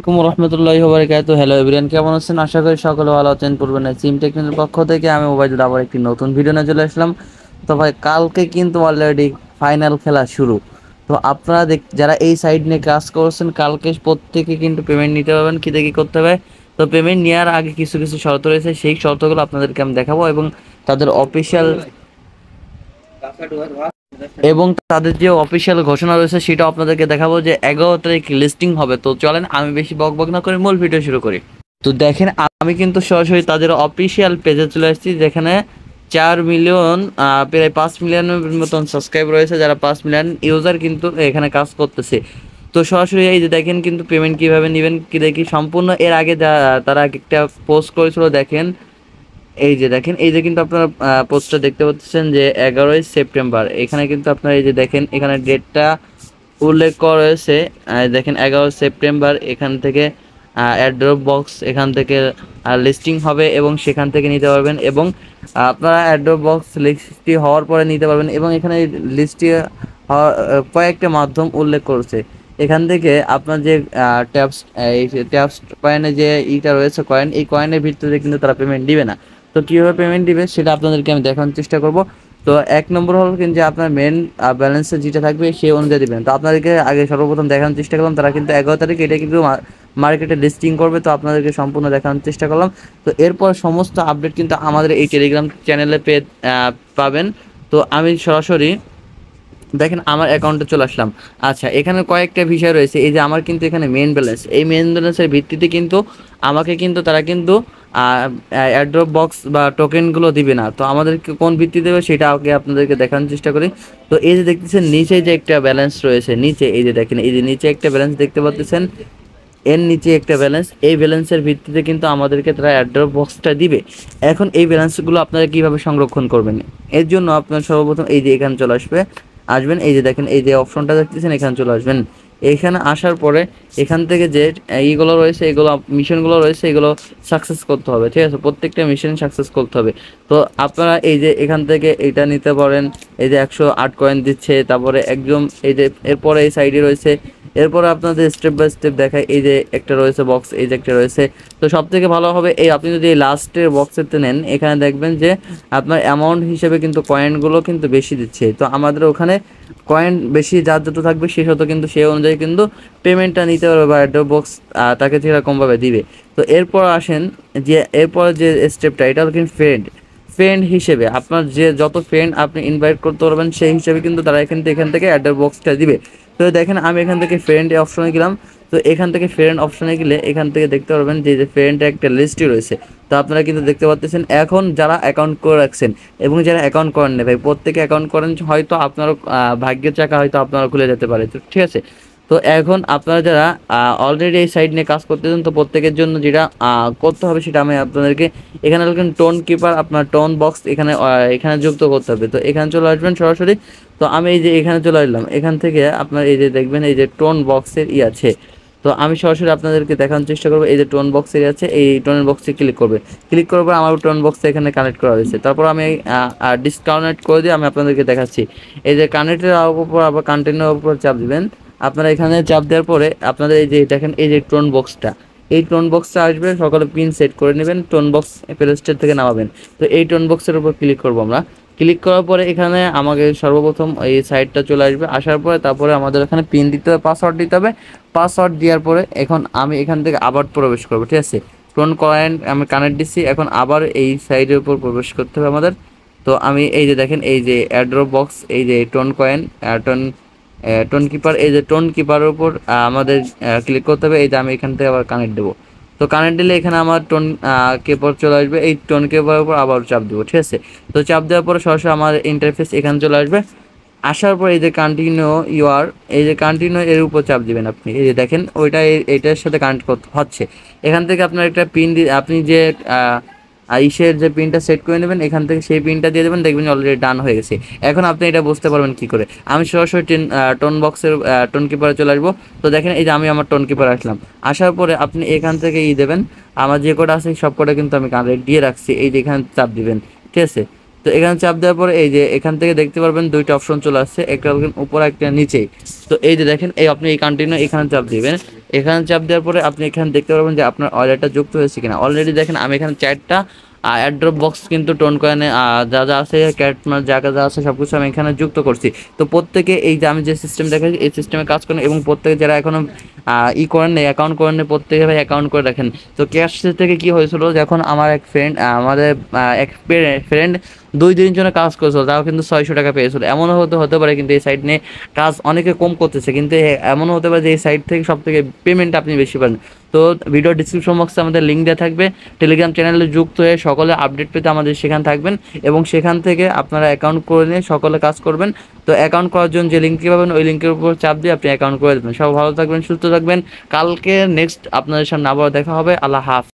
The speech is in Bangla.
আলাইকুম রহমতুল্লাহি ওয়া বারাকাতুহু। হ্যালো এভরিওয়ান, কেমন আছেন? আশা করি সকলে ভালো আছেন। পূর্বে সিম টেকনিকের পক্ষ থেকে আমি ওবাইদুল আবার একটি নতুন ভিডিও নিয়ে চলে আসলাম। তো ভাই, কালকে কিন্তু অলরেডি ফাইনাল খেলা শুরু। তো আপনারা যারা এই সাইড নিয়ে কাজ করছেন, কালকে প্রত্যেকে কিন্তু পেমেন্ট নিতে পারবেন। কী দেখি করতে হবে? তো পেমেন্ট নেওয়ার আগে কিছু কিছু শর্ত রয়েছে, সেই শর্তগুলো আপনাদেরকে আমি দেখাবো এবং তাদের অফিসিয়াল যে অফিসিয়াল ঘোষণা রয়েছে সেটা আপনাদেরকে দেখাবো যে 11 তারিখ লিস্টিং হবে। তো চলেন আমি বেশি বকবক না করে মূল ভিডিও শুরু করি। তো দেখেন, আমি কিন্তু সরাসরি তাদের অফিসিয়াল পেজে চলে আসছি, যেখানে 4 মিলিয়ন প্রায় 5 মিলিয়নের মতন সাবস্ক্রাইব রয়েছে, যারা 5 মিলিয়ন ইউজার কিন্তু এখানে কাজ করতেছে। তো সরাসরি এই যে দেখেন কিন্তু পেমেন্ট কিভাবে নেবেন কি দেখি সম্পূর্ণ। এর আগে তারা একটা পোস্ট করেছিল, দেখেন এই যে দেখেন, এই যে কিন্তু আপনারা পোস্টটা দেখতে পাচ্ছেন যে 11ই সেপ্টেম্বর। এখানে কিন্তু আপনারা এই যে দেখেন, এখানে ডেটটা উল্লেখ করা রয়েছে। দেখেন 11 সেপ্টেম্বর এখান থেকে অ্যাড্রপ বক্স এখান থেকে লিস্টিং হবে এবং সেখান থেকে নিতে পারবেন। এবং আপনারা অ্যাড্রপ বক্স লিস্টটি হওয়ার পরে নিতে পারবেন। এবং এখানে লিস্টটি হওয়ার কয়েকটা মাধ্যম উল্লেখ করছে। এখান থেকে আপনার যে ট্যাপস কয়েনে যে ইটা রয়েছে কয়েন, এই কয়েনের ভিত্তিতে কিন্তু তারা পেমেন্ট দিবে না। তো কীভাবে পেমেন্ট দিবে সেটা আপনাদেরকে আমি দেখানোর চেষ্টা করব। তো 1 নম্বর হলো কিন্তু আপনার মেন ব্যালেন্সে যেটা থাকবে সেই অনুযায়ী দেবেন। তো আপনাদেরকে আগে সর্বপ্রথম দেখানোর চেষ্টা করলাম, তারা কিন্তু 11 তারিখ এটা কিন্তু মার্কেটে লিস্টিং করবে। তো আপনাদেরকে সম্পূর্ণ দেখানোর চেষ্টা করলাম। তো এরপর সমস্ত আপডেট কিন্তু আমাদের এই টেলিগ্রাম চ্যানেলে পাবেন। তো আমি সরাসরি দেখেন আমার অ্যাকাউন্টে চলে আসলাম। আচ্ছা, এখানে কয়েকটা বিষয় রয়েছে। এই যে আমার কিন্তু এখানে মেন ব্যালেন্স, এই মেন ব্যালেন্সের ভিত্তিতে কিন্তু আমাকে কিন্তু তারা কিন্তু অ্যাড্রপ বক্স বা টোকেনগুলো দিবে না। তো আমাদেরকে কোন ভিত্তি দেবে সেটা আগে আপনাদেরকে দেখানোর চেষ্টা করি। তো এই যে দেখতেছেন নিচে যে একটা ব্যালেন্স রয়েছে, নিচে এই যে দেখেন, এই যে নিচে একটা ব্যালেন্স দেখতে পাচ্ছেন, এর নিচে একটা ব্যালেন্স, এই ব্যালেন্সের ভিত্তিতে কিন্তু আমাদেরকে তারা অ্যাড্রপ বক্সটা দিবে। এখন এই ব্যালেন্সগুলো আপনারা কীভাবে সংরক্ষণ করবেন, এর জন্য আপনার সর্বপ্রথম এই যে এখানে চলে আসবেন। এই যে দেখেন, এই যে অপশনটা দেখতেছেন, এখানে চলে আসবেন। এখানে আসার পরে এখান থেকে যে এইগুলো রয়েছে, এগুলো মিশনগুলো রয়েছে, এগুলো সাকসেস করতে হবে। ঠিক আছে, প্রত্যেকটা মিশন সাকসেস করতে হবে। তো আপনারা এই যে এখান থেকে এটা নিতে পারেন। এই যে 108 কয়েন দিচ্ছে, তারপরে একদম এই যে এরপরে এই সাইডে রয়েছে। এরপরে আপনাদের স্টেপ বাই স্টেপ দেখায়। এই যে একটা রয়েছে বক্স, এই যে একটা রয়েছে। তো সব থেকে ভালো হবে এই আপনি যদি এই লাস্টের বক্সেতে নেন, এখানে দেখবেন যে আপনার অ্যামাউন্ট হিসেবে কিন্তু কয়েনগুলো কিন্তু বেশি দিচ্ছে। তো আমাদের ওখানে কয়েন বেশি যার যত থাকবে সে শত কিন্তু সেই অনুযায়ী কিন্তু পেমেন্টটা নিতে পারবে বা অ্যাড্রপ বক্স তাকে সেরকমভাবে দিবে। তো এরপর আসেন যে এরপর যে স্টেপটা, এটা হলো কিন্তু ফ্রেন্ড হিসেবে আপনার যে যত ফ্রেন্ড আপনি ইনভাইট করতে পারবেন সেই হিসেবে কিন্তু তারা এখান থেকে অ্যাড্রপ বক্সটা দিবে। তো দেখেন আমি এখান থেকে ফ্রেন্ড অপশনে গেলাম। তো এখান থেকে ফ্রেন্ড অপশনে গেলে এখান থেকে দেখতে পারবেন যে ফ্রেন্ডের একটা লিস্টই রয়েছে। তো আপনারা কিন্তু দেখতে পাচ্ছেন এখন যারা অ্যাকাউন্ট করে রাখছেন এবং যারা অ্যাকাউন্ট করেন না, ভাই প্রত্যেকে অ্যাকাউন্ট করেন, হয়তো আপনারও ভাগ্যের চাকা হয়তো আপনারা খুলে যেতে পারে। তো ঠিক আছে, তো এখন আপনারা যারা অলরেডি এই সাইড নিয়ে কাজ করতেছেন, তো প্রত্যেকের জন্য যেটা করতে হবে সেটা আমি আপনাদেরকে এখানে লিখেন টোন কিপার, আপনার টোন বক্স এখানে যুক্ত করতে হবে। তো এখানে চলে আসবেন সরাসরি। তো আমি এই যে এখানে চলে আসলাম, এখান থেকে আপনার এই যে দেখবেন এই যে টোন বক্সের আছে। তো আমি সরাসরি আপনাদেরকে দেখানোর চেষ্টা করবো। এই যে টোন বক্সের আছে, এই টোনের বক্সে ক্লিক করবে। ক্লিক করার পর আমার টোন বক্সে এখানে কানেক্ট করা হয়েছে। তারপর আমি ডিসকানেক্ট করে দিয়ে আমি আপনাদেরকে দেখাচ্ছি। এই যে কানেক্টের উপর আবার কন্টিনিউর উপর চাপ দিবেন। আপনারা এখানে চাপ দেওয়ার পরে আপনাদের এই যে দেখেন এই যে টোন বক্সটা, এই টোন বক্সটা আসবে, সকালে পিন সেট করে নেবেন, টোন বক্স প্লে স্টোর থেকে নামাবেন। তো এই টোন বক্সের উপর ক্লিক করবো আমরা। ক্লিক করার পরে এখানে আমাকে সর্বপ্রথম এই সাইটটা চলে আসবে। আসার পরে তারপরে আমাদের এখানে পিন দিতে হবে, পাসওয়ার্ড দিতে হবে। পাসওয়ার্ড দেওয়ার পরে এখন আমি এখান থেকে আবার প্রবেশ করবো। ঠিক আছে, টোন কয়েন আমি কানেক্ট দিচ্ছি, এখন আবার এই সাইডের উপর প্রবেশ করতে হবে আমাদের। তো আমি এই যে দেখেন এই যে অ্যাড্রপ বক্স, এই যে টোন কয়েন, টোন কিপার, এই যে টোন কিপারের উপর আমাদের ক্লিক করতে হবে। এই যে আমি এখান থেকে আবার কানেক্ট দেবো। তো কানেক্ট দিলে এখানে আমার টোন কিপার চলে আসবে। এই টোন কিপারের উপর আবার চাপ দেবো। ঠিক আছে, তো চাপ দেওয়ার পরে সরাসরি আমার ইন্টারফেস এখানে চলে আসবে। আসার পর এই যে কন্টিনিউ এই যে কন্টিনিউ এর উপর চাপ দিবেন আপনি। এই যে দেখেন ওইটা এইটার সাথে কানেক্ট হচ্ছে। এখান থেকে আপনার একটা পিন আপনি যে ইসের যে পিনটা সেট করে নেবেন, এখান থেকে সেই পিনটা দিয়ে দেবেন, দেখবেন অলরেডি ডান হয়ে গেছে। এখন আপনি এটা বুঝতে পারবেন কি করে। আমি সরাসরি টোন বক্সের টোন কিপারে চলে আসবো। তো দেখেন এই যে আমি আমার টোন কিপার আসলাম। আসার পরে আপনি এখান থেকে দেবেন, আমার যে কটা আছে সব কটা কিন্তু আমি কানেক্ট দিয়ে রাখছি। এই যে এখানে চাপ দিবেন। ঠিক আছে, তো এখানে চাপ দেওয়ার পরে এই যে এখান থেকে দেখতে পারবেন দুইটা অপশন চলে আসছে, একটা উপর একটা নিচে। তো এই যে দেখেন এই আপনি এই কন্টিনিউ এখানে চাপ দিবেন। এখানে চাপ দেওয়ার পরে আপনি এখানে দেখতে পারবেন যে আপনার ওয়ালেটটা যুক্ত হয়েছে কিনা। অলরেডি দেখেন আমি এখানে 4টা অ্যাড্রপ বক্স কিন্তু টোন কয়েনে যা যা আছে ক্যাট যা যা আছে সব কিছু আমি এখানে যুক্ত করছি। তো প্রত্যেকে এই যে আমি যে সিস্টেম দেখাচ্ছি এই সিস্টেমে কাজ করেন, এবং প্রত্যেকে যারা এখনো করেন নেই, অ্যাকাউন্ট করেন নেই, প্রত্যেকে ভাই অ্যাকাউন্ট করে রাখেন। তো ক্যাশ থেকে কি হয়েছিল, যখন আমার এক ফ্রেন্ড আমাদের এক ফ্রেন্ড 2 দিনের জন্য কাজ করেছিল, তাও কিন্তু 600 টাকা পেয়েছিল। এমনও হতে পারে কিন্তু এই সাইট নিয়ে কাজ অনেকে কম করতেছে, কিন্তু এমনও হতে পারে যে এই সাইট থেকে সব থেকে পেমেন্ট আপনি বেশি পান। তো ভিডিও ডিসক্রিপশন বক্সে আমাদের লিঙ্ক দেওয়া থাকবে, টেলিগ্রাম চ্যানেলে যুক্ত হয়ে সকলে আপডেট পেতে আমাদের সেখানে থাকবেন, এবং সেখান থেকে আপনারা অ্যাকাউন্ট করে নিয়ে সকলে কাজ করবেন। তো অ্যাকাউন্ট করার জন্য যে লিঙ্কটি পাবেন ওই লিঙ্কের উপর চাপ দিয়ে আপনি অ্যাকাউন্ট করে দেবেন। সব ভালো থাকবেন, সুস্থ থাকবেন। কালকে নেক্সট আপনাদের সামনে আবার দেখা হবে। আল্লাহ হাফেজ।